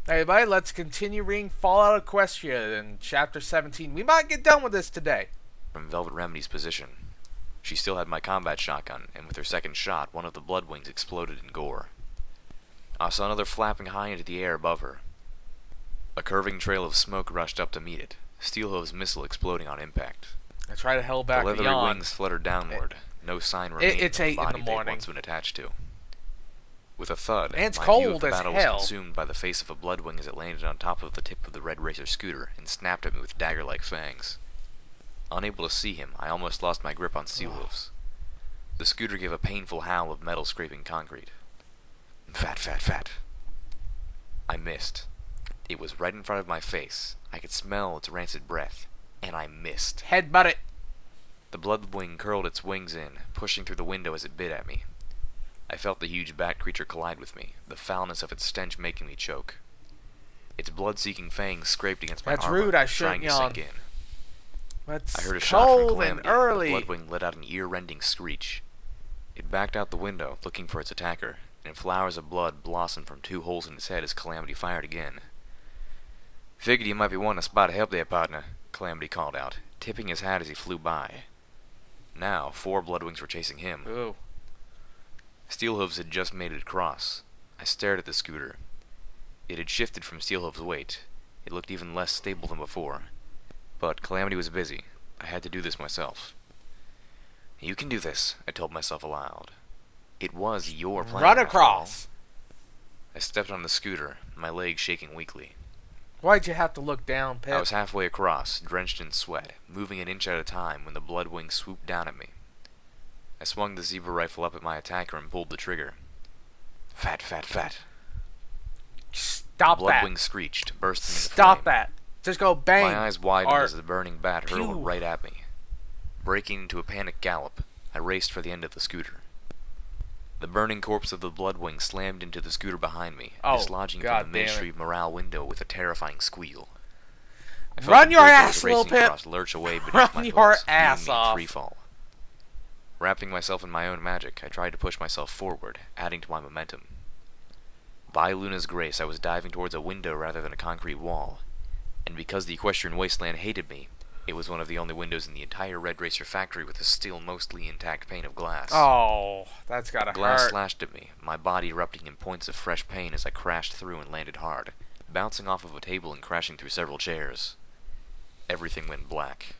Hey, everybody, let's continue reading Fallout Equestria in Chapter 17. We might get done with this today. From Velvet Remedy's position. She still had my combat shotgun, and with her second shot, one of the blood wings exploded in gore. I saw another flapping high into the air above her. A curving trail of smoke rushed up to meet it, Steelhove's missile exploding on impact. I try to held back the leathery beyond. wings fluttered downward, no sign remained It's of the 8 in body the they'd morning. once been attached to. With a thud, And it's my cold view of the as battle hell. was consumed by the face of a bloodwing as it landed on top of the tip of the Red Racer scooter and snapped at me with dagger-like fangs. Unable to see him, I almost lost my grip on Steelhoof's. The scooter gave a painful howl of metal scraping concrete. Fat, fat, fat. I missed. It was right in front of my face. I could smell its rancid breath, and I missed. Headbutt it. The bloodwing curled its wings in, pushing through the window as it bit at me. I felt the huge bat creature collide with me, the foulness of its stench making me choke. Its blood-seeking fangs scraped against my That's armor, rude, I trying shouldn't to yawn. sink in. It's I heard a shot from cold and Calamity, early. and the bloodwing let out an ear-rending screech. It backed out the window, looking for its attacker, and flowers of blood blossomed from 2 holes in its head as Calamity fired again. "Figured you might be wanting a spot of help there, partner," Calamity called out, tipping his hat as he flew by. Now, 4 bloodwings were chasing him. Ooh. Steelhooves had just made it across. I stared at the scooter. It had shifted from Steelhooves' weight. It looked even less stable than before. But Calamity was busy. I had to do this myself. "You can do this," I told myself aloud. It was your plan. Run after all. across. I stepped on the scooter, my legs shaking weakly. Why'd you have to look down, Pip? I was halfway across, drenched in sweat, moving an inch at a time when the bloodwing swooped down at me. I swung the zebra rifle up at my attacker and pulled the trigger. Fat, fat, fat. Stop The that. bloodwing screeched, bursting into Stop flame. that. Just go bang. My eyes widened or as the burning bat hurled pew. right at me. Breaking into a panic gallop, I raced for the end of the scooter. The burning corpse of the bloodwing slammed into the scooter behind me, Oh, dislodging God from the damn Ministry it. of Morale window with a terrifying squeal. I felt Run the your breakers ass, Lil racing Pip. across lurch away beneath Run my your hooves, ass leaving me in off. free fall. Wrapping myself in my own magic, I tried to push myself forward, adding to my momentum. By Luna's grace, I was diving towards a window rather than a concrete wall, and because the equestrian wasteland hated me, it was one of the only windows in the entire Red Racer factory with a still mostly intact pane of glass. Oh, that's gotta Glass hurt. slashed at me, my body erupting in points of fresh pain as I crashed through and landed hard, bouncing off of a table and crashing through several chairs. Everything went black.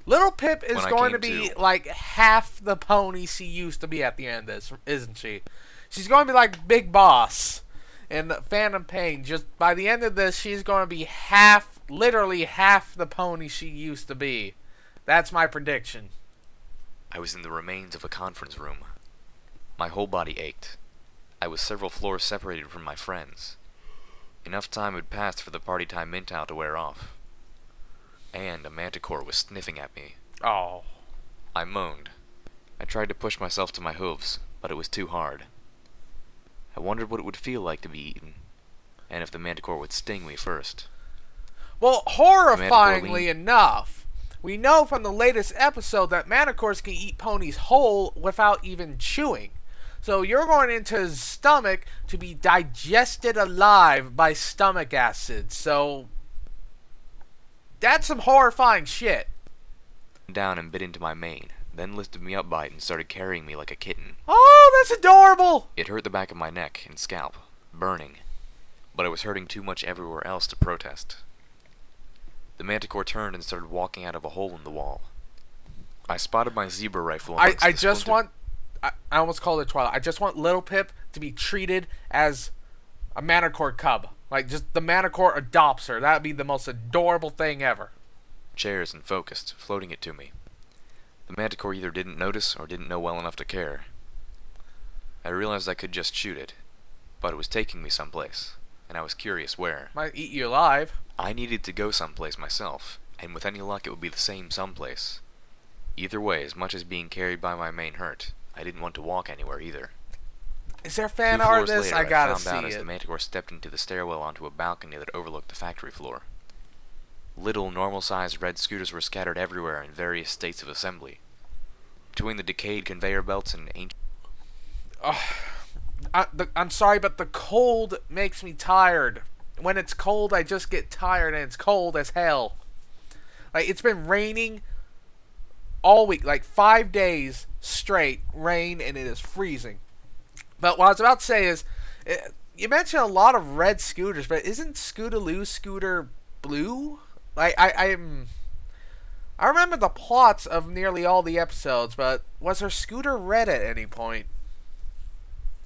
Little Pip is When I going to came be to- like half the pony she used to be at the end of this, isn't she? She's going to be like Big Boss in Phantom Pain. Just by the end of this, she's going to be literally half the pony she used to be. That's my prediction. I was in the remains of a conference room. My whole body ached. I was several floors separated from my friends. Enough time had passed for the party time mint out to wear off. And a manticore was sniffing at me. Oh. I moaned. I tried to push myself to my hooves, but it was too hard. I wondered what it would feel like to be eaten, and if the manticore would sting me first. Well, horrifyingly enough, we know from the latest episode that manticores can eat ponies whole without even chewing. So you're going into his stomach to be digested alive by stomach acid. So that's some horrifying shit. Down and bit into my mane, then lifted me up by it and started carrying me like a kitten. Oh, that's adorable. It hurt the back of my neck and scalp, burning, but it was hurting too much everywhere else to protest. The manticore turned and started walking out of a hole in the wall. I spotted my zebra rifle. I almost called it Twilight. I just want Little Pip to be treated as a manticore cub. Like, just the manticore adopts her. That would be the most adorable thing ever. Chairs and focused, floating it to me. The manticore either didn't notice or didn't know well enough to care. I realized I could just shoot it, but it was taking me someplace, and I was curious where. Might eat you alive. I needed to go someplace myself, and with any luck it would be the same someplace. Either way, as much as being carried by my mane hurt, I didn't want to walk anywhere either. Is there 2 fan art of floors this? later, I gotta found out see as it. the manticore stepped into the stairwell onto a balcony that overlooked the factory floor. Little, normal-sized red scooters were scattered everywhere in various states of assembly. Between the decayed conveyor belts and ancient... I'm sorry, but the cold makes me tired. When it's cold, I just get tired, and it's cold as hell. Like, it's been raining all week, like 5 days straight, rain, and it is freezing. But what I was about to say is, you mentioned a lot of red scooters, but isn't Scootaloo's scooter blue? Like, I remember the plots of nearly all the episodes, but was her scooter red at any point?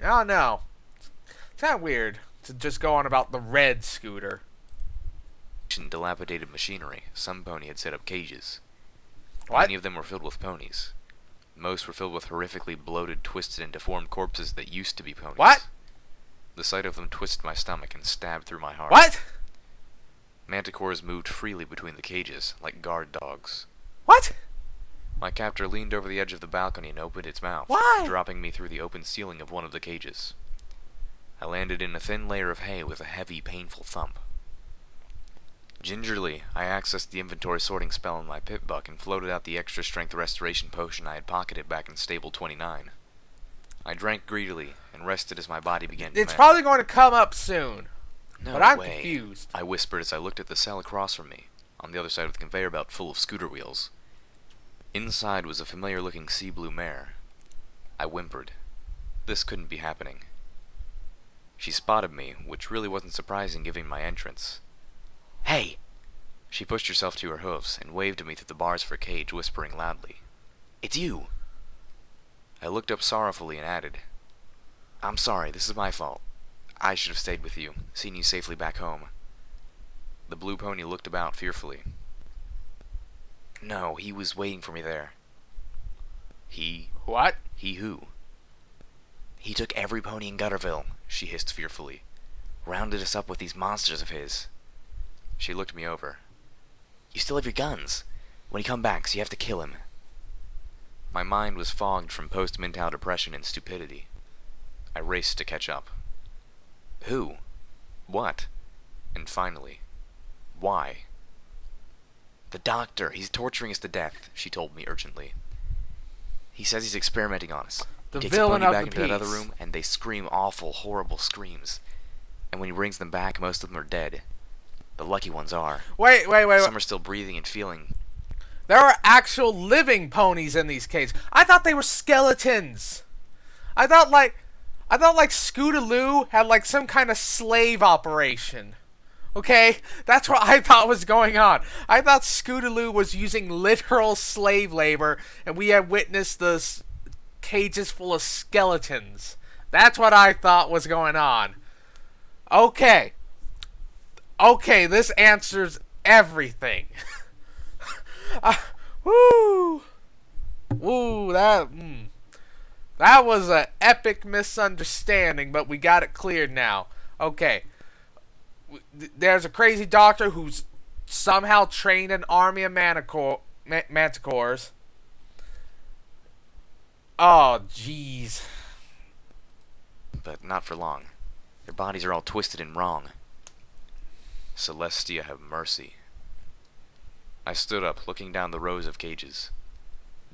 I don't know. It's kind of weird to just go on about the red scooter. Dilapidated machinery. Some pony had set up cages. What? Many of them were filled with ponies. Most were filled with horrifically bloated, twisted, and deformed corpses that used to be ponies. What? The sight of them twisted my stomach and stabbed through my heart. What? Manticores moved freely between the cages, like guard dogs. What? My captor leaned over the edge of the balcony and opened its mouth, Why? dropping me through the open ceiling of one of the cages. I landed in a thin layer of hay with a heavy, painful thump. Gingerly, I accessed the inventory sorting spell in my pip buck and floated out the extra strength restoration potion I had pocketed back in Stable 29. I drank greedily and rested as my body began to It's mend. probably going to come up soon. No But I'm way, confused. I whispered as I looked at the cell across from me, on the other side of the conveyor belt full of scooter wheels. Inside was a familiar-looking sea blue mare. I whimpered. This couldn't be happening. She spotted me, which really wasn't surprising given my entrance. Hey! She pushed herself to her hooves and waved at me through the bars of her cage, whispering loudly. It's you! I looked up sorrowfully and added, I'm sorry, this is my fault. I should have stayed with you, seen you safely back home. The blue pony looked about fearfully. No, he was waiting for me there. He? What? He who? He took every pony in Gutterville, she hissed fearfully. Rounded us up with these monsters of his. She looked me over. You still have your guns. When he come back, so you have to kill him. My mind was fogged from post-mental depression and stupidity. I raced to catch up. Who? What? And finally, why? The doctor, he's torturing us to death, she told me urgently. He says he's experimenting on us. The Takes villain a pony of back the into that other piece. room, and they scream awful, horrible screams. And when he brings them back, most of them are dead. The lucky ones are. Wait. Some are still breathing and feeling. There are actual living ponies in these cages. I thought they were skeletons. I thought like Scootaloo had like some kind of slave operation. Okay? That's what I thought was going on. I thought Scootaloo was using literal slave labor, and we had witnessed the cages full of skeletons. That's what I thought was going on. Okay, this answers everything. Woo! That was an epic misunderstanding, but we got it cleared now. Okay. There's a crazy doctor who's somehow trained an army of manticores. Oh, jeez. But not for long. Their bodies are all twisted and wrong. Celestia have mercy. I stood up, looking down the rows of cages.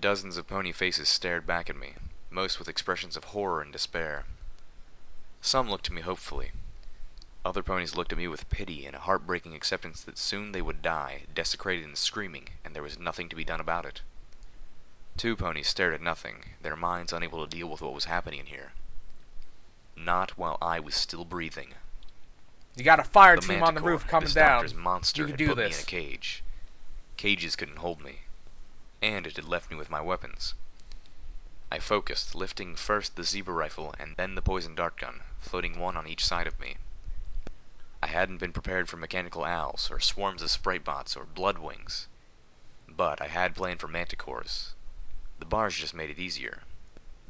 Dozens of pony faces stared back at me, most with expressions of horror and despair. Some looked to me hopefully. Other ponies looked at me with pity and a heartbreaking acceptance that soon they would die, desecrated and screaming, and there was nothing to be done about it. 2 ponies stared at nothing, their minds unable to deal with what was happening in here. Not while I was still breathing. You got a fire The team on the Manticore, roof coming this down. doctor's monster You can had do put me in this. a cage. Cages couldn't hold me. And it had left me with my weapons. I focused, lifting first the zebra rifle and then the poison dart gun, floating one on each side of me. I hadn't been prepared for mechanical owls, or swarms of sprite bots, or blood wings. But I had planned for manticores. The bars just made it easier.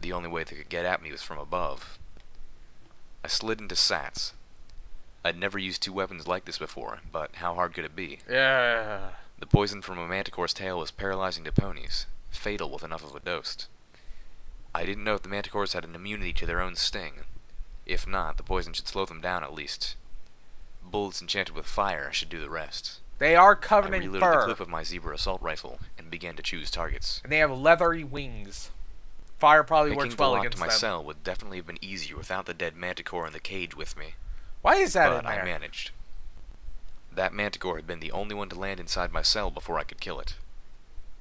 The only way they could get at me was from above. I slid into sats. I'd never used 2 weapons like this before, but how hard could it be? Yeah. The poison from a manticore's tail was paralyzing to ponies, fatal with enough of a dose. I didn't know if the manticores had an immunity to their own sting. If not, the poison should slow them down at least. Bullets enchanted with fire should do the rest. They are I covered in reloaded the fur. clip of my zebra assault rifle and began to choose targets. And they have leathery wings. fire probably Making works the well lock against to my them. cell would definitely have been easier without the dead manticore in the cage with me. Why is that in But there? I managed. That manticore had been the only one to land inside my cell before I could kill it.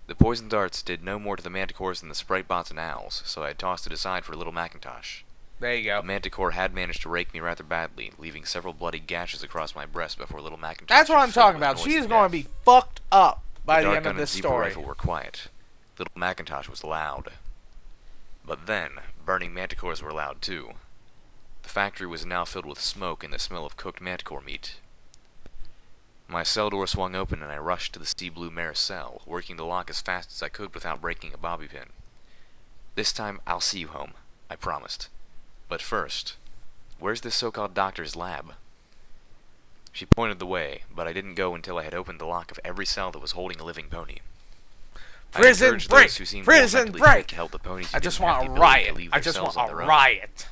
The poison darts did no more to the manticores than the sprite bots and owls, so I had tossed it aside for little Macintosh. There you go. The manticore had managed to rake me rather badly, leaving several bloody gashes across my breast before little Macintosh. That's what I'm talking about. She's going to be fucked up by the end of this The story. rifle were quiet. Little Macintosh was loud. But then, burning manticores were loud too. The factory was now filled with smoke and the smell of cooked manticore meat. My cell door swung open and I rushed to the sea blue mare's cell, working the lock as fast as I could without breaking a bobby pin. This time, I'll see you home, I promised. But first, where's this so-called doctor's lab? She pointed the way, but I didn't go until I had opened the lock of every cell that was holding a living pony. Prison break! Prison break! To help the ponies I just want a riot. I just want a riot.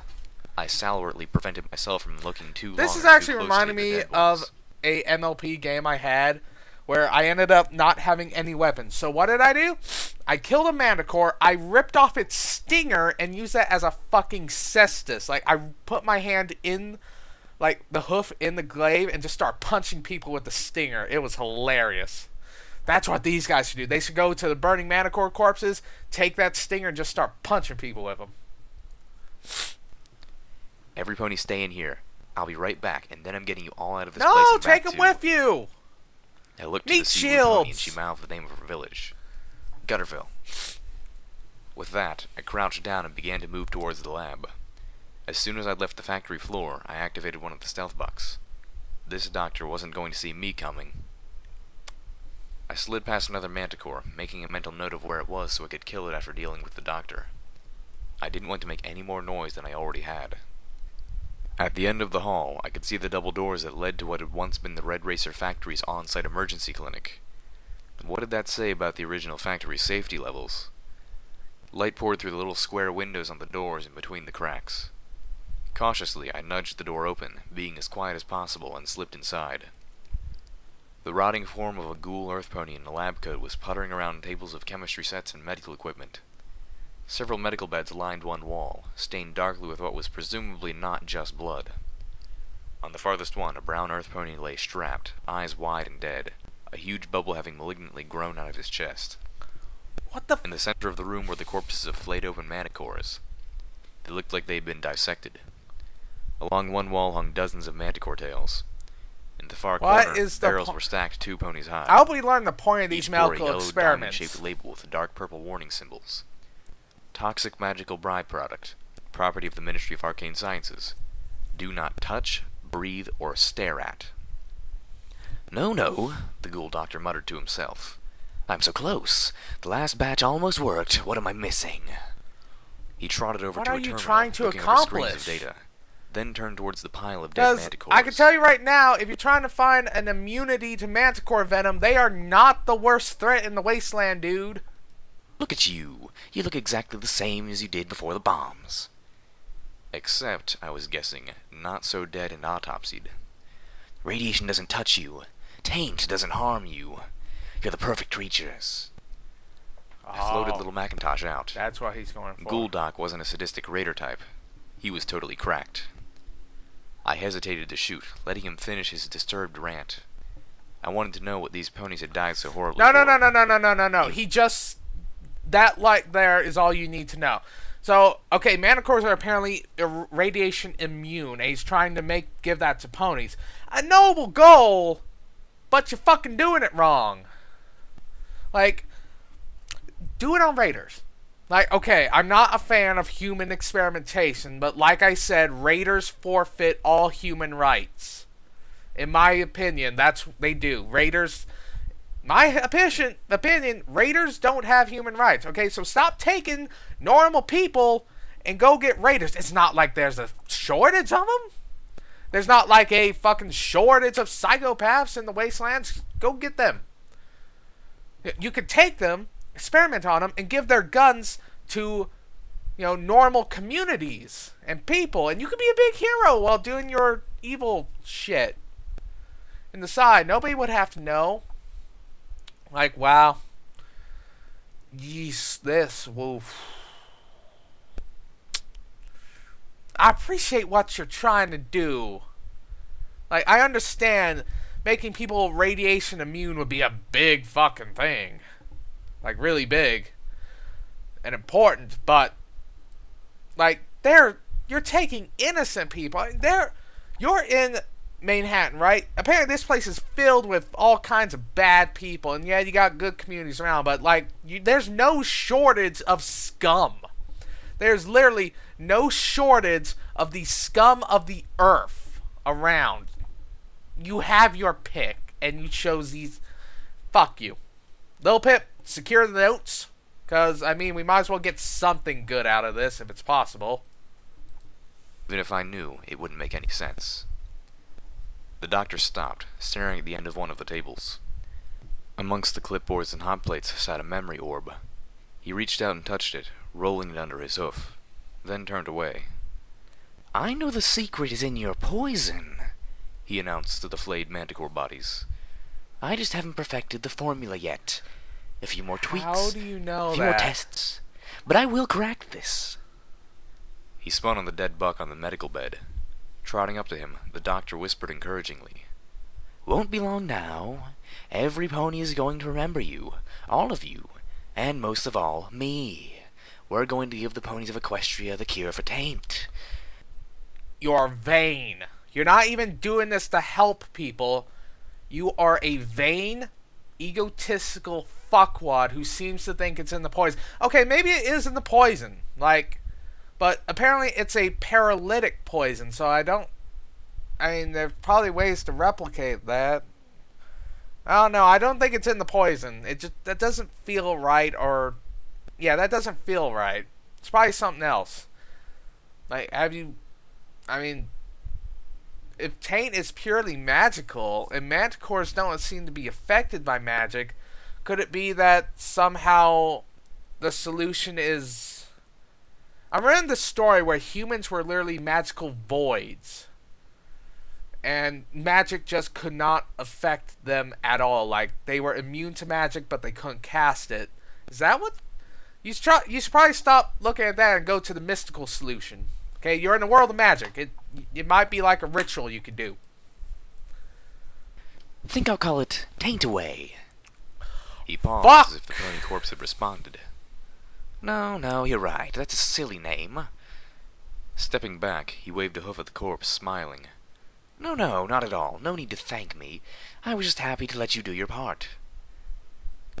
I stalwartly prevented myself from looking too long. This is actually reminding me of a MLP game I had where I ended up not having any weapons. So what did I do? I killed a manticore, I ripped off its stinger and used that as a fucking cestus. Like, I put my hand in, like, the hoof in the glaive and just start punching people with the stinger. It was hilarious. That's what these guys should do. They should go to the burning manticore corpses, take that stinger and just start punching people with them. Every pony stay in here. I'll be right back, and then I'm getting you all out of this place. No, take them with you! I looked to the sea pony and she mouthed the name of her village. Gutterville. With that, I crouched down and began to move towards the lab. As soon as I'd left the factory floor, I activated one of the stealth bucks. This doctor wasn't going to see me coming. I slid past another manticore, making a mental note of where it was so I could kill it after dealing with the doctor. I didn't want to make any more noise than I already had. At the end of the hall, I could see the double doors that led to what had once been the Red Racer factory's on-site emergency clinic. What did that say about the original factory's safety levels? Light poured through the little square windows on the doors and between the cracks. Cautiously, I nudged the door open, being as quiet as possible, and slipped inside. The rotting form of a ghoul earth pony in a lab coat was puttering around tables of chemistry sets and medical equipment. Several medical beds lined one wall, stained darkly with what was presumably not just blood. On the farthest one, a brown earth pony lay strapped, eyes wide and dead, a huge bubble having malignantly grown out of his chest. What the In the center of the room were the corpses of flayed open manticores. They looked like they'd been dissected. Along one wall hung dozens of manticore tails. In the far corner, barrels were stacked 2 ponies high. I hope we learn the point of these Each bore a medical yellow experiments. diamond-shaped label with dark purple warning symbols. Toxic magical byproduct, property of the Ministry of Arcane Sciences. Do not touch, breathe, or stare at. No, no, the ghoul doctor muttered to himself. I'm so close. The last batch almost worked. What am I missing? He trotted over to a terminal, trying to looking over screens of accomplish? data, then turned towards the pile of dead manticores. I can tell you right now, if you're trying to find an immunity to manticore venom, they are not the worst threat in the wasteland, dude. Look at you. You look exactly the same as you did before the bombs. Except, I was guessing, not so dead and autopsied. Radiation doesn't touch you. Taint doesn't harm you. You're the perfect creatures. I floated little Macintosh out. That's what he's going for. Ghoul Doc wasn't a sadistic raider type. He was totally cracked. I hesitated to shoot, letting him finish his disturbed rant. I wanted to know what these ponies had died so horribly for. No. He just... That light there is all you need to know. So, okay, manticores are apparently radiation immune, and he's trying to give that to ponies. A noble goal, but you're fucking doing it wrong. Like, do it on raiders. Like, okay, I'm not a fan of human experimentation, but like I said, raiders forfeit all human rights. In my opinion, that's what they do. Raiders... My opinion, raiders don't have human rights, okay? So stop taking normal people and go get raiders. It's not like there's a shortage of them. There's not like a fucking shortage of psychopaths in the wastelands. Go get them. You could take them, experiment on them, and give their guns to, normal communities and people. And you could be a big hero while doing your evil shit. In the side, nobody would have to know. Like, wow. Yeesh, this, woof. I appreciate what you're trying to do. Like, I understand making people radiation immune would be a big fucking thing. Like, really big. And important, but... Like, you're taking innocent people. You're in Manhattan, right? Apparently this place is filled with all kinds of bad people. And yeah, you got good communities around, but, like, there's no shortage of scum. There's literally no shortage of the scum of the earth around. You have your pick, and you chose these. Fuck you. Lil Pip, secure the notes. Because, I mean, we might as well get something good out of this if it's possible. Even if I knew, it wouldn't make any sense. The doctor stopped, staring at the end of one of the tables. Amongst the clipboards and hot plates sat a memory orb. He reached out and touched it, rolling it under his hoof, then turned away. I know the secret is in your poison, he announced to the flayed manticore bodies. I just haven't perfected the formula yet. A few more tweaks. How do you know a few more tests. But I will crack this. He spun on the dead buck on the medical bed. Trotting up to him, the doctor whispered encouragingly. Won't be long now. Every pony is going to remember you. All of you. And most of all, me. We're going to give the ponies of Equestria the cure for taint. You're vain. You're not even doing this to help people. You are a vain, egotistical fuckwad who seems to think it's in the poison. Okay, maybe it is in the poison. Like, but apparently it's a paralytic poison, so I mean, there's probably ways to replicate that. I don't know. I don't think it's in the poison. That doesn't feel right, or... Yeah, that doesn't feel right. It's probably something else. Like, I mean... If taint is purely magical, and manticores don't seem to be affected by magic, could it be that somehow the solution is... I'm reading the story where humans were literally magical voids. And magic just could not affect them at all. Like, they were immune to magic, but they couldn't cast it. Is that what... You should probably stop looking at that and go to the mystical solution. Okay, you're in the world of magic. It might be like a ritual you could do. Think I'll call it Taint Away. He paused as if the pony corpse had responded. No, you're right. That's a silly name. Stepping back, he waved a hoof at the corpse, smiling. No, not at all. No need to thank me. I was just happy to let you do your part.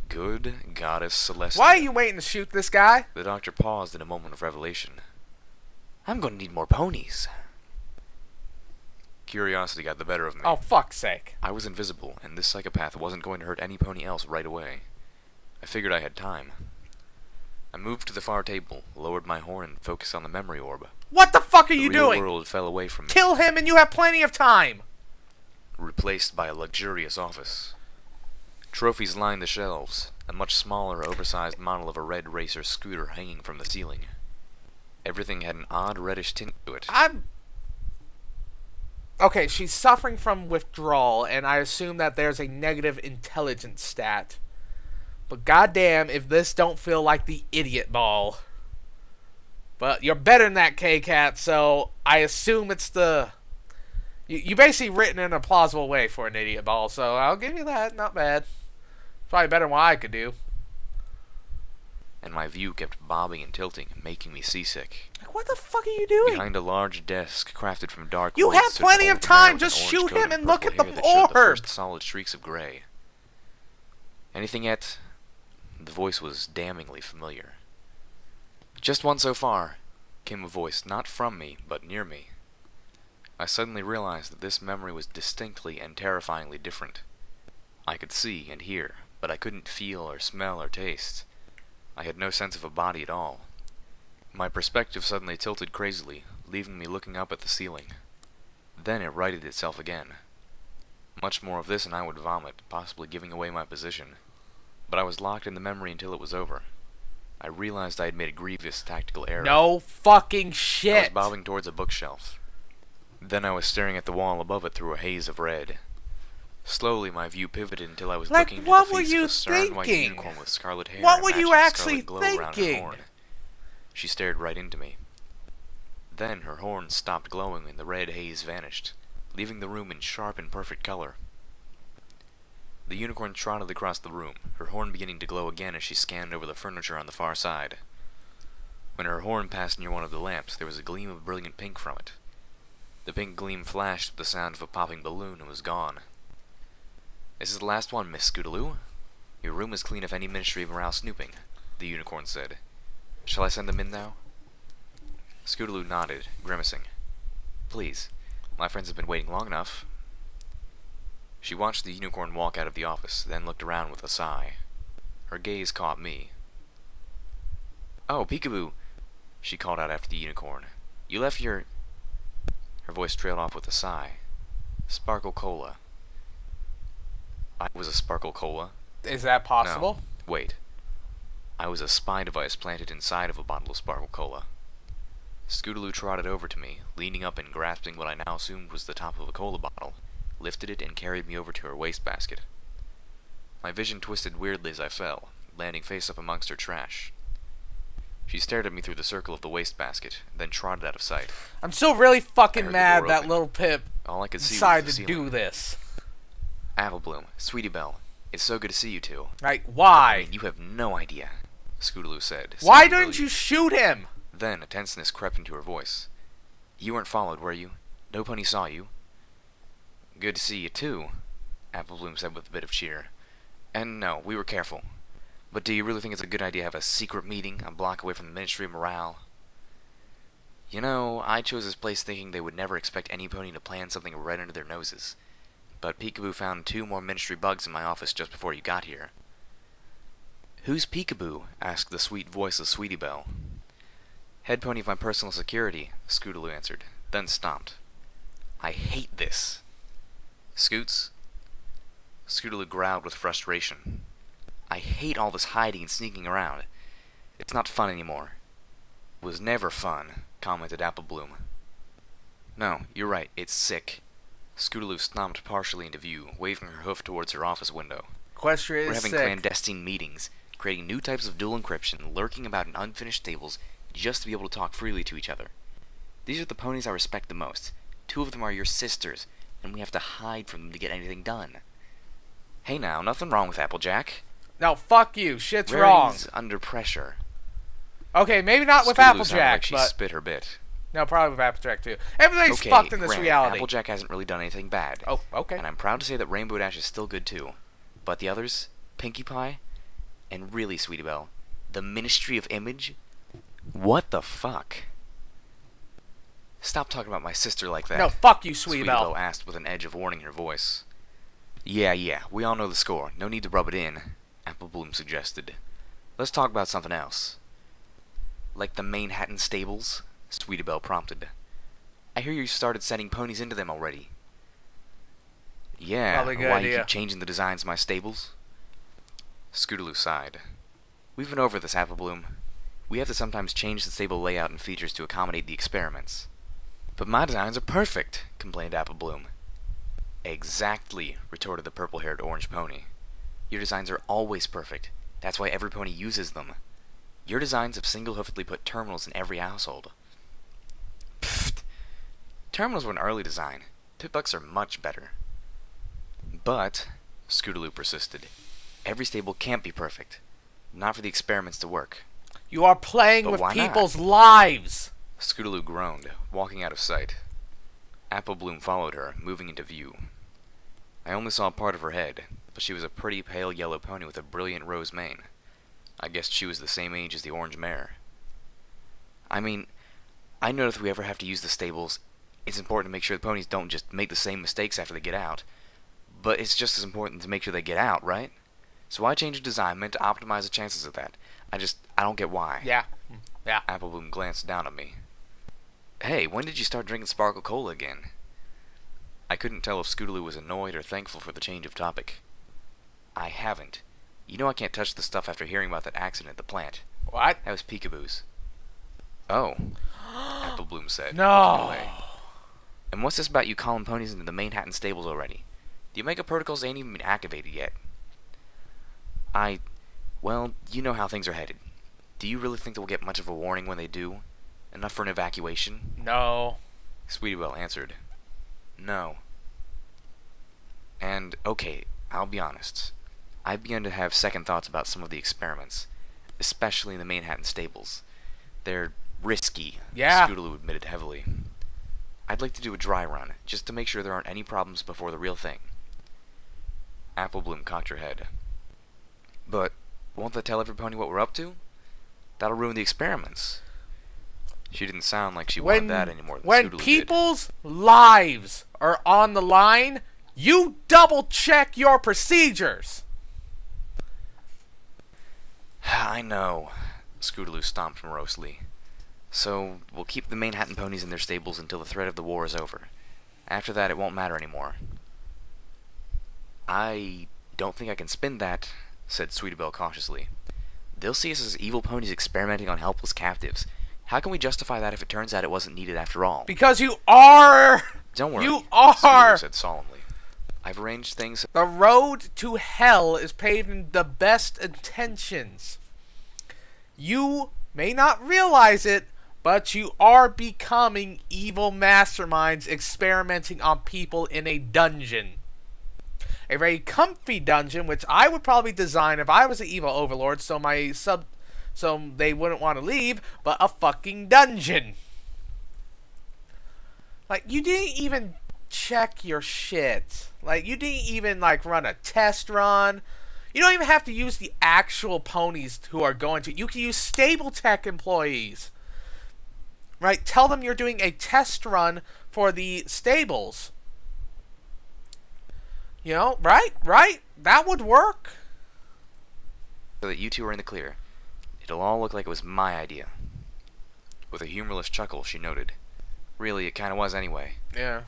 Good Goddess Celestia. Why are you waiting to shoot this guy? The doctor paused in a moment of revelation. I'm going to need more ponies. Curiosity got the better of me. Oh, fuck's sake. I was invisible, and this psychopath wasn't going to hurt any pony else right away. I figured I had time. I moved to the far table, lowered my horn, and focused on the memory orb. What the fuck are you doing? The real world fell away from me. Kill him and you have plenty of time. Replaced by a luxurious office. Trophies lined the shelves, a much smaller, oversized model of a red racer scooter hanging from the ceiling. Everything had an odd reddish tint to it. Okay, she's suffering from withdrawal, and I assume that there's a negative intelligence stat. But goddamn if this don't feel like the idiot ball. But you're better than that, K-Cat, so I assume it's the... You basically written in a plausible way for an idiot ball, so I'll give you that. Not bad. Probably better than what I could do. And my view kept bobbing and tilting, making me seasick. Like, what the fuck are you doing? Behind a large desk crafted from dark wood, have plenty of time. Just shoot him and look at the orb. The first solid streaks of gray. Anything yet? The voice was damningly familiar. Just one so far, came a voice not from me, but near me. I suddenly realized that this memory was distinctly and terrifyingly different. I could see and hear, but I couldn't feel or smell or taste. I had no sense of a body at all. My perspective suddenly tilted crazily, leaving me looking up at the ceiling. Then it righted itself again. Much more of this and I would vomit, possibly giving away my position. But I was locked in the memory until it was over. I realized I had made a grievous tactical error. No fucking shit! I was bobbing towards a bookshelf. Then I was staring at the wall above it through a haze of red. Slowly my view pivoted until I was looking into the face of a stern white unicorn with scarlet hair. What were you actually thinking? She stared right into me. Then her horn stopped glowing and the red haze vanished, leaving the room in sharp and perfect color. The unicorn trotted across the room, her horn beginning to glow again as she scanned over the furniture on the far side. When her horn passed near one of the lamps, there was a gleam of brilliant pink from it. The pink gleam flashed with the sound of a popping balloon and was gone. "This is the last one, Miss Scootaloo. Your room is clean of any Ministry of Morale snooping," the unicorn said. "Shall I send them in now?" Scootaloo nodded, grimacing. "Please. My friends have been waiting long enough." She watched the unicorn walk out of the office, then looked around with a sigh. Her gaze caught me. "Oh, Peekaboo," she called out after the unicorn. "You left your—" Her voice trailed off with a sigh. "Sparkle Cola." I was a Sparkle Cola? Is that possible? No, wait. I was a spy device planted inside of a bottle of Sparkle Cola. Scootaloo trotted over to me, leaning up and grasping what I now assumed was the top of a cola bottle, lifted it and carried me over to her wastebasket. My vision twisted weirdly as I fell, landing face up amongst her trash. She stared at me through the circle of the wastebasket, then trotted out of sight. I'm still really fucking the mad door that open. little Pip All I could see was decided the to ceiling. do this. Apple Bloom, Sweetie Belle, it's so good to see you two. Like, I why? mean, you have no idea, Scootaloo said. Why sounding didn't you relieved. shoot him? Then a tenseness crept into her voice. "You weren't followed, were you? No pony saw you?" "Good to see you, too," Apple Bloom said with a bit of cheer. "And no, we were careful. But do you really think it's a good idea to have a secret meeting a block away from the Ministry of Morale?" "You know, I chose this place thinking they would never expect any pony to plan something right under their noses. But Peekaboo found 2 more Ministry bugs in my office just before you got here." "Who's Peekaboo?" asked the sweet voice of Sweetie Belle. "Head pony of my personal security," Scootaloo answered, then stopped. "I hate this." "Scoots?" Scootaloo growled with frustration. "I hate all this hiding and sneaking around. It's not fun anymore." "It was never fun," commented Apple Bloom. "No, you're right, it's sick." Scootaloo stomped partially into view, waving her hoof towards her office window. Equestria "We're is having sick. clandestine meetings, creating new types of dual encryption, lurking about in unfinished stables, just to be able to talk freely to each other. These are the ponies I respect the most. 2 of them are your sisters, and we have to hide from them to get anything done." "Hey now, nothing wrong with Applejack. No, fuck you. Shit's wrong. Rarity's under pressure." Okay, maybe not with Scootaloo sounded Applejack, like she but... spit her bit. No, probably with Applejack, too. Everything's Okay, fucked in this granted, reality. Applejack hasn't really done anything bad. Oh, okay. And I'm proud to say that Rainbow Dash is still good too. But the others, Pinkie Pie, and really, Sweetie Belle, the Ministry of Image? What the fuck? "Stop talking about my sister like that." No, fuck you, Sweetie Sweetie Belle Belle. asked with an edge of warning in her voice. Yeah, we all know the score. No need to rub it in," Apple Bloom suggested. "Let's talk about something else." "Like the Manhattan stables?" Sweetie Belle prompted. "I hear you started sending ponies into them already." "Yeah, Probably a good why you idea. keep changing the designs of my stables?" Scootaloo sighed. "We've been over this, Apple Bloom. We have to sometimes change the stable layout and features to accommodate the experiments." "But my designs are perfect," complained Apple Bloom. "Exactly," retorted the purple-haired orange pony. "Your designs are always perfect. That's why every pony uses them. Your designs have single-hoofedly put terminals in every household." "Pfft. Terminals were an early design. Pip-bucks are much better." "But," Scootaloo persisted, "every stable can't be perfect. Not for the experiments to work." You are playing But with why not? people's lives. Scootaloo groaned, walking out of sight. Apple Bloom followed her, moving into view. I only saw part of her head, but she was a pretty pale yellow pony with a brilliant rose mane. I guessed she was the same age as the orange mare. "I mean, I know that if we ever have to use the stables, it's important to make sure the ponies don't just make the same mistakes after they get out. But it's just as important to make sure they get out, right? So I changed the design meant to optimize the chances of that. I don't get why." Yeah. Apple Bloom glanced down at me. "Hey, when did you start drinking Sparkle Cola again?" I couldn't tell if Scootaloo was annoyed or thankful for the change of topic. "I haven't. You know I can't touch the stuff after hearing about that accident at the plant. What? That was Peekaboo's." "Oh," Apple Bloom said, No. looking away. "And what's this about you calling ponies into the Manhattan stables already? The Omega protocols ain't even been activated yet." Well, you know how things are headed. Do you really think they'll get much of a warning when they do?" Enough for an evacuation? No. Sweetwell answered, no. And, okay, I'll be honest. I've begun to have second thoughts about some of the experiments, especially in the Manhattan stables. They're risky, Yeah. Scootaloo admitted heavily. I'd like to do a dry run, just to make sure there aren't any problems before the real thing. Applebloom cocked her head. But won't that tell every pony what we're up to? That'll ruin the experiments. She didn't sound like she wanted that any more than when Scootaloo people's lives are on the line, you double check your procedures. I know, Scootaloo stomped morosely. So, we'll keep the Manhattan ponies in their stables until the threat of the war is over. After that, it won't matter anymore. I don't think I can spin that, said Sweetbelle cautiously. They'll see us as evil ponies experimenting on helpless captives. How can we justify that if it turns out it wasn't needed after all? Because you are. Don't worry, You are. Scootaloo said solemnly. I've arranged things. The road to hell is paved in the best intentions. You may not realize it, but you are becoming evil masterminds experimenting on people in a dungeon. A very comfy dungeon, which I would probably design if I was an evil overlord, so they wouldn't want to leave, but a fucking dungeon. Like, you didn't even check your shit. Like, you didn't even, like, run a test run. You don't even have to use the actual ponies who are going to. You can use stable tech employees. Right? Tell them you're doing a test run for the stables. You know, right? Right? That would work. So that you two are in the clear. It'll all look like it was my idea. With a humorless chuckle, she noted, really, it kinda was anyway. Yeah.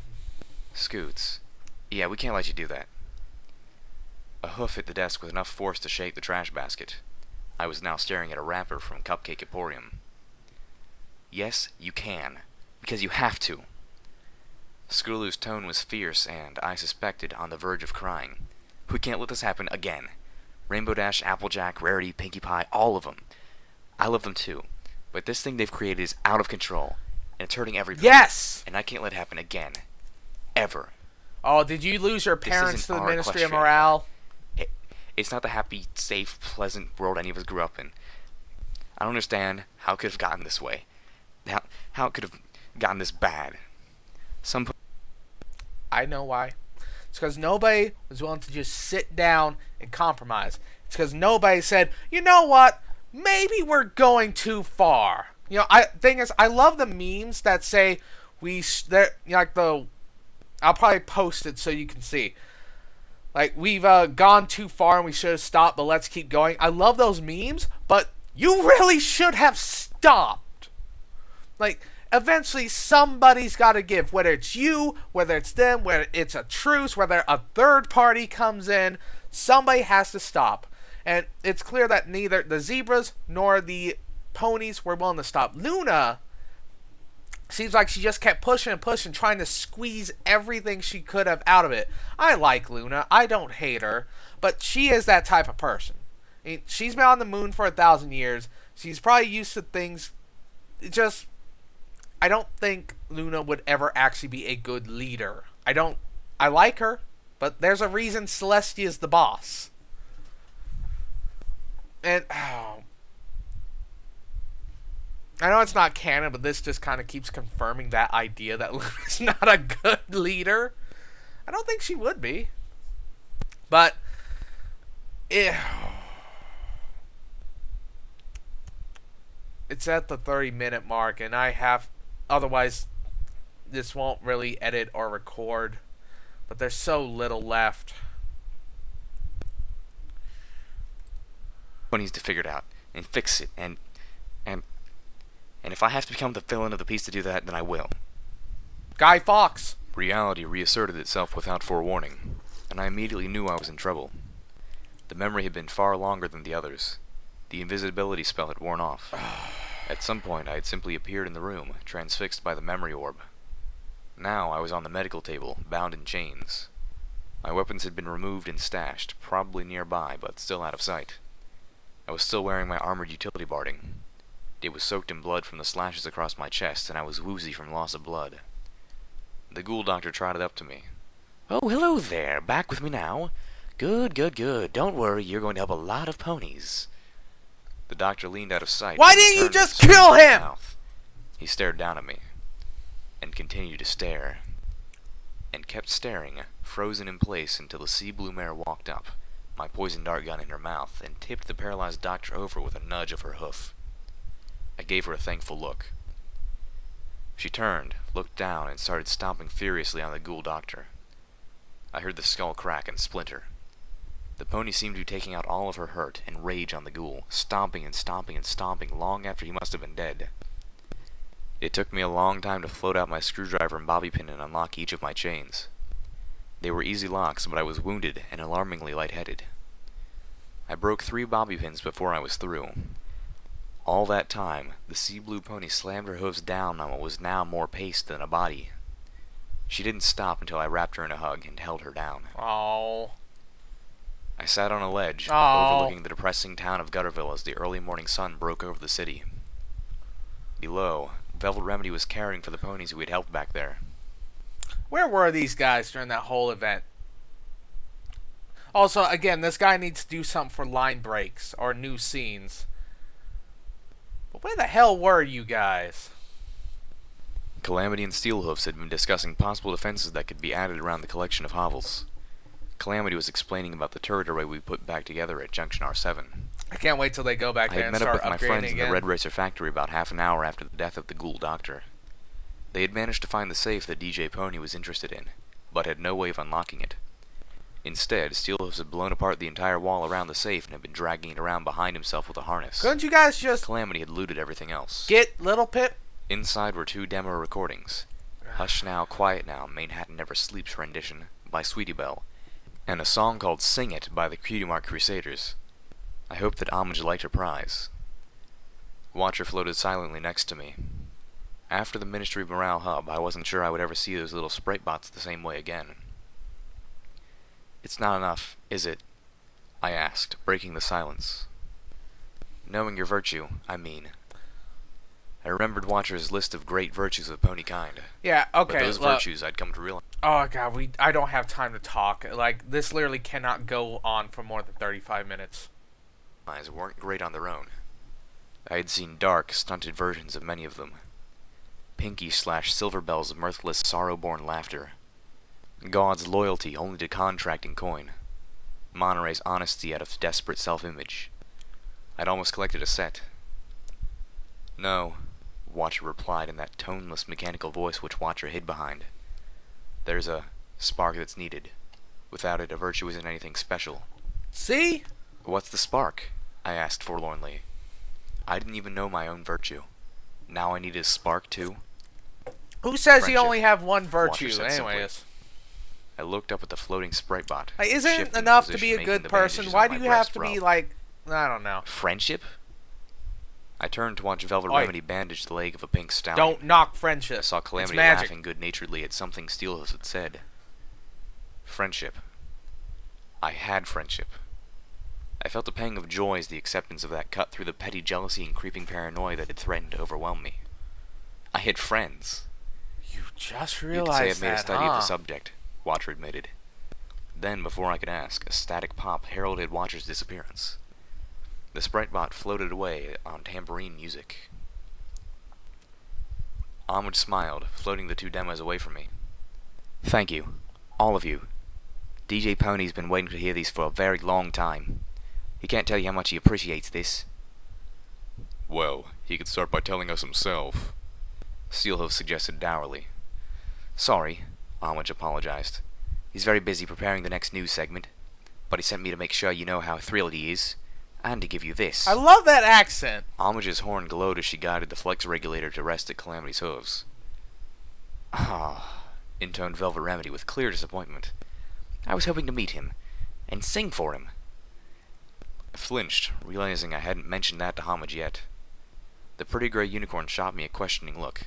Scoots. Yeah, we can't let you do that. A hoof hit the desk with enough force to shake the trash basket. I was now staring at a wrapper from Cupcake Emporium. Yes, you can. Because you have to. Scootaloo's tone was fierce and, I suspected, on the verge of crying. We can't let this happen again. Rainbow Dash, Applejack, Rarity, Pinkie Pie, all of them. I love them too. But this thing they've created is out of control. And it's hurting everybody. Yes! And I can't let it happen again. Ever. Oh, did you lose your parents to the Ministry of Morale? It's not the happy, safe, pleasant world any of us grew up in. I don't understand how it could have gotten this way. How it could have gotten this bad. I know why. It's because nobody was willing to just sit down and compromise. It's because nobody said, you know what? Maybe we're going too far. You know, thing is, I love the memes that say I'll probably post it so you can see. Like, we've gone too far and we should have stopped, but let's keep going. I love those memes, but you really should have stopped. Like, eventually somebody's got to give. Whether it's you, whether it's them, whether it's a truce, whether a third party comes in, somebody has to stop. And it's clear that neither the zebras nor the ponies were willing to stop. Luna seems like she just kept pushing and pushing, trying to squeeze everything she could have out of it. I like Luna. I don't hate her. But she is that type of person. I mean, she's been on the moon for 1,000 years. She's probably used to things. I don't think Luna would ever actually be a good leader. I like her, but there's a reason Celestia's the boss. And, I know it's not canon, but this just kind of keeps confirming that idea that Luna's not a good leader. I don't think she would be. But, it's at the 30-minute mark, and otherwise, this won't really edit or record. But there's so little left. One needs to figure it out and fix it, and if I have to become the villain of the piece to do that, then I will. Guy Fawkes. Reality reasserted itself without forewarning, and I immediately knew I was in trouble. The memory had been far longer than the others. The invisibility spell had worn off. At some point, I had simply appeared in the room, transfixed by the memory orb. Now I was on the medical table, bound in chains. My weapons had been removed and stashed, probably nearby, but still out of sight. I was still wearing my armored utility barding. It was soaked in blood from the slashes across my chest, and I was woozy from loss of blood. The ghoul doctor trotted up to me. Oh, hello there. Back with me now? Good, good, good. Don't worry, you're going to help a lot of ponies. The doctor leaned out of sight. Why and didn't you turned just with a kill spoon in his him? mouth. He stared down at me, and continued to stare, and kept staring, frozen in place until the sea blue mare walked up, my poison dart gun in her mouth, and tipped the paralyzed doctor over with a nudge of her hoof. I gave her a thankful look. She turned, looked down, and started stomping furiously on the ghoul doctor. I heard the skull crack and splinter. The pony seemed to be taking out all of her hurt and rage on the ghoul, stomping and stomping and stomping long after he must have been dead. It took me a long time to float out my screwdriver and bobby pin and unlock each of my chains. They were easy locks, but I was wounded and alarmingly lightheaded. I broke 3 bobby pins before I was through. All that time, the sea blue pony slammed her hooves down on what was now more paste than a body. She didn't stop until I wrapped her in a hug and held her down. Oh. I sat on a ledge, Oh. overlooking the depressing town of Gutterville as the early morning sun broke over the city. Below, Velvet Remedy was caring for the ponies who we'd helped back there. Where were these guys during that whole event? Also, again, this guy needs to do something for line breaks or new scenes. But where the hell were you guys? Calamity and Steelhoofs had been discussing possible defenses that could be added around the collection of hovels. Calamity was explaining about the turret array we put back together at Junction R7. I can't wait till they go back I there had and met up start with my friends upgrading in the again. Red Racer factory about half an hour after the death of the ghoul doctor. They had managed to find the safe that DJ Pony was interested in, but had no way of unlocking it. Instead, Steelhoofs had blown apart the entire wall around the safe and had been dragging it around behind himself with a harness. Couldn't you guys just Calamity had looted everything else. get Little Pip? Inside were 2 demo recordings. Hush Now, Quiet Now, Manhattan Never Sleeps rendition by Sweetie Belle, and a song called Sing It by the Cutie Mark Crusaders. I hoped that Homage liked her prize. Watcher floated silently next to me. After the Ministry of Morale hub, I wasn't sure I would ever see those little sprite bots the same way again. It's not enough, is it? I asked, breaking the silence. Knowing your virtue, I mean. I remembered Watcher's list of great virtues of pony kind. Yeah, okay. But those look. virtues I'd come to realize Oh god, I don't have time to talk. Like, this literally cannot go on for more than 35 minutes. weren't great on their own. I had seen dark, stunted versions of many of them. Pinky/Silverbell's mirthless, sorrow-born laughter. God's loyalty only to contracting coin. Monterey's honesty out of desperate self-image. I'd almost collected a set. No, Watcher replied in that toneless, mechanical voice which Watcher hid behind. There's a spark that's needed. Without it, a virtue isn't anything special. See? What's the spark? I asked forlornly. I didn't even know my own virtue. Now I need a spark, too? Who says you Friendship, only have one Watcher virtue, said simply. anyways? I looked up at the floating sprite bot. Like, isn't it shifting enough to position, be a making good the person? bandages Why on do my you have breast to be rub. like, I don't know. Friendship? I turned to watch Velvet Oi. Remedy bandage the leg of a pink stallion. Don't knock I friendship. saw It's Calamity magic. laughing good-naturedly at something Steelhoofs had said. Friendship. I had friendship. I felt a pang of joy as the acceptance of that cut through the petty jealousy and creeping paranoia that had threatened to overwhelm me. I had friends. You just You realized could say I've made a that, study of huh? the subject, Watcher admitted. Then, before I could ask, a static pop heralded Watcher's disappearance. The sprite bot floated away on tambourine music. Homage smiled, floating the 2 demos away from me. Thank you. All of you. DJ Pony's been waiting to hear these for a very long time. He can't tell you how much he appreciates this. Well, he could start by telling us himself, Steelhoof suggested dourly. Sorry, Homage apologized. He's very busy preparing the next news segment, but he sent me to make sure you know how thrilled he is, and to give you this. I love that accent. Homage's horn glowed as she guided the flex regulator to rest at Calamity's hooves. Ah, intoned Velvet Remedy with clear disappointment. I was hoping to meet him, and sing for him. I flinched, realizing I hadn't mentioned that to Homage yet. The pretty gray unicorn shot me a questioning look.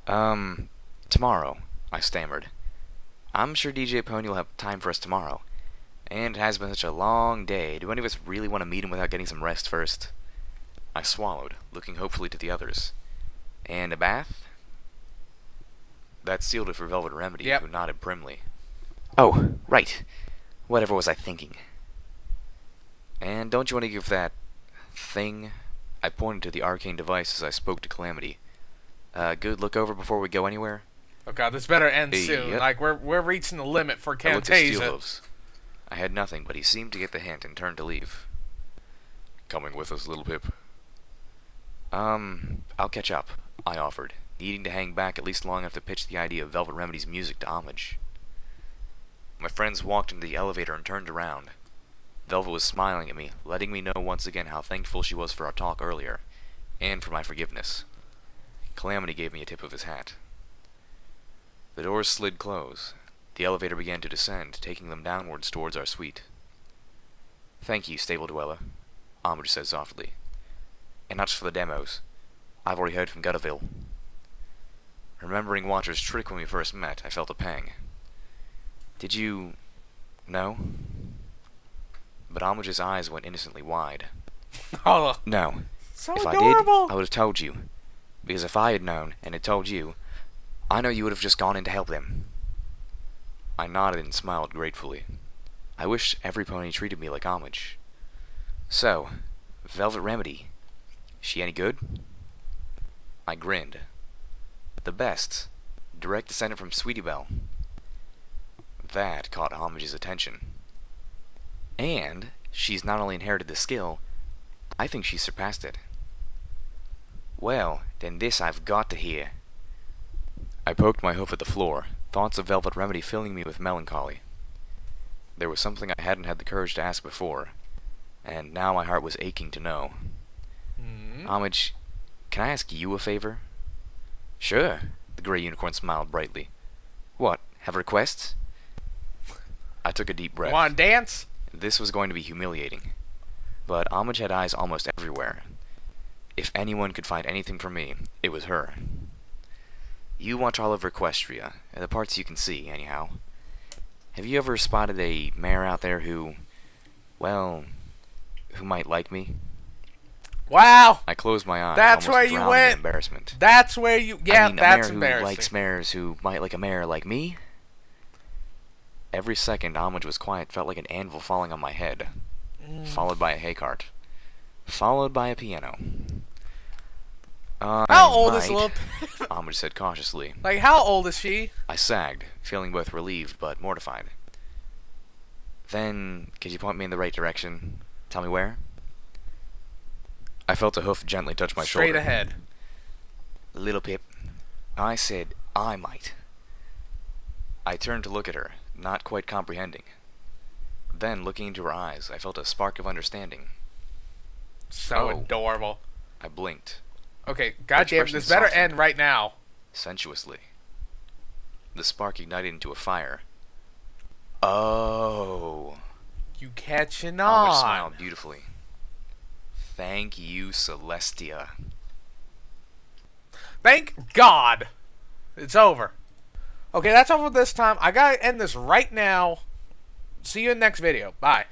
Tomorrow, I stammered. I'm sure DJ Pony will have time for us tomorrow. And it has been such a long day. Do any of us really want to meet him without getting some rest first? I swallowed, looking hopefully to the others. And a bath? That sealed it for Velvet Remedy, Yep. who nodded primly. Oh, right. Whatever was I thinking? And don't you want to give that thing? I pointed to the arcane device as I spoke to Calamity. Good look over before we go anywhere? Oh god, this better end soon. Yep. Like we're reaching the limit for I looked at Camtasia. Steelhooves. I had nothing, but he seemed to get the hint and turned to leave. Coming with us, little Pip? I'll catch up, I offered, needing to hang back at least long enough to pitch the idea of Velvet Remedy's music to Homage. My friends walked into the elevator and turned around. Velvet was smiling at me, letting me know once again how thankful she was for our talk earlier, and for my forgiveness. Calamity gave me a tip of his hat. The doors slid close. The elevator began to descend, taking them downwards towards our suite. Thank you, Stable Dweller, Homage said softly. And that's for the demos. I've already heard from Gutterville. Remembering Watcher's trick when we first met, I felt a pang. Did you... know? But Homage's eyes went innocently wide. Oh, No. so If adorable. I did, I would have told you. Because if I had known, and had told you, I know you would have just gone in to help them. I nodded and smiled gratefully. I wished every pony treated me like Homage. So, Velvet Remedy, she any good? I grinned. The best. Direct descendant from Sweetie Belle. That caught Homage's attention. And she's not only inherited the skill, I think she's surpassed it. Well, then this I've got to hear. I poked my hoof at the floor, thoughts of Velvet Remedy filling me with melancholy. There was something I hadn't had the courage to ask before, and now my heart was aching to know. Homage, can I ask you a favor? Sure, the gray unicorn smiled brightly. What, have requests? I took a deep breath. Want to dance? This was going to be humiliating. But Homage had eyes almost everywhere. If anyone could find anything for me, it was her. You watch all over Equestria, the parts you can see, anyhow. Have you ever spotted a mare out there who, well, who might like me? Wow. I closed my eyes, That's almost where you drowning in went. embarrassment. That's where you... Yeah, I mean, that's a mare embarrassing. who likes mares who might like a mare like me? Every second Homage was quiet felt like an anvil falling on my head, followed by a hay cart, followed by a piano. How old is little... Homage said cautiously. Like, how old is she? I sagged, feeling both relieved but mortified. Then, could you point me in the right direction? Tell me where? I felt a hoof gently touch my shoulder. Straight ahead. Little Pip, I said I might. I turned to look at her, not quite comprehending. Then, looking into her eyes, I felt a spark of understanding. So Oh. adorable. I blinked, Okay, goddamn, expression this better softened. end right now. sensuously. The spark ignited into a fire. Oh. You catching Homage on. smiled beautifully. Thank you, Celestia. Thank God. It's over. Okay, that's all for this time. I gotta end this right now. See you in the next video. Bye.